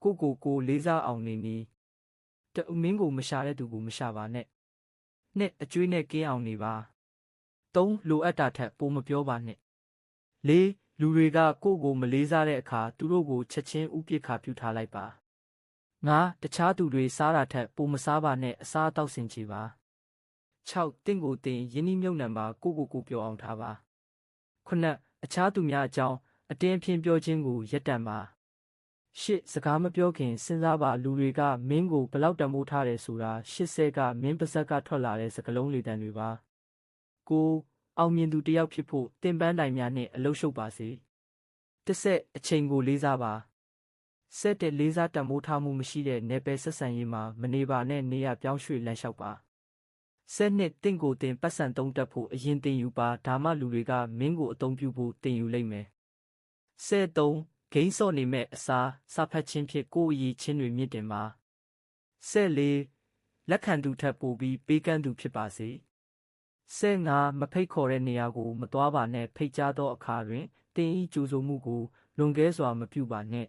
ကိုလေးစားအောင်နေနီတအမင်းကိုမရှာတဲ့သူကိုမရှာပါနဲ့နှစ်အကျွေးနဲ့ကင်းအောင်နေပါသုံးလိုအပ်တာထက်ပိုမပြောပါနဲ့လေးလူတွေကကိုမလေးစားတဲ့အခါသူတို့ကိုချက်ချင်းဥပိ္ပခါပြုထားလိုက်ပါငါတခြားသူတွေစားတာထက်ပိုမစားပါနဲ့အစားအသောက်ဆင်ချေပါ6တင့်ကိုတင်ယင်းနှမြုပ်နှံပါကိုပြောအောင်ထားပါ9အခြားသူများအကြောင်းအတင်းအဖျင်းပြောခြင်းကိုရပ်တန့်ပါ8စကားမပြောခင်စဉ်းစားပါလူတွေကမင်းကိုဘလောက်တန်ဖိုးထားတယ်ဆိုတာ80ကမင်းပါဇက်ကထွက်လာတဲ့စကားလုံးလေတံတွေပါ9အောင်မြင်သူတစ်ယောက်ဖြစ်ဖို့တင်ပန်းတိုင်များနဲ့အလုပ်ရှုပ်ပါစေ10အချိန်ကိုလေးစားပါဆက်တဲ့လေးစားတန်ဖိုးထားမှုမရှိတဲ့နယ်ပယ်ဆက်ဆံရေးမှာမနေပါနဲ့နေရပြောင်းရွှေ့လမ်းလျှောက်ပါ12တင့်ကိုတင်ပတ်စံသုံးတက်ဖို့အရင်တင်ယူပါဒါမှလူတွေကမင်းကိုအသုံးပြုဖို့တင်ယူလိမ့်မယ်13ဂိမ်းစော့နေမဲ့အစားစာဖတ်ခြင်းဖြင့်ကိုယ်အရေးချင်းတွေမြင့်တင်ပါ14လက်ခံသူထက်ပိုပြီးပေးကမ်းသူဖြစ်ပါစေ15မဖိတ်ခေါ်တဲ့နေရာကိုမသွားပါနဲ့ဖိတ်ကြားသောအခါတွင်တင်ဤကြိုဆိုမှုကိုလွန်ကဲစွာမပြုပါနဲ့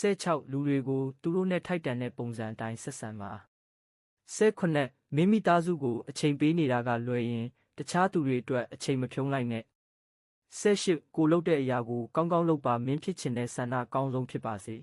16လူတွေကိုသူတို့နဲ့ထိုက်တန်တဲ့ပုံစံအတိုင်းဆက်ဆံပါ18မိမိသားစုကိုအချိန်ပေးနေတာကလွယ်ရင်တခြားသူတွေအတွက်အချိန်မဖြုံးလိုက်နဲ့18ကိုလုပ်တဲ့အရာကိုကောင်းကောင်းလုပ်ပါမင်းဖြစ်ချင်တဲ့ဆန္ဒအကောင်းဆုံးဖြစ်ပါစေ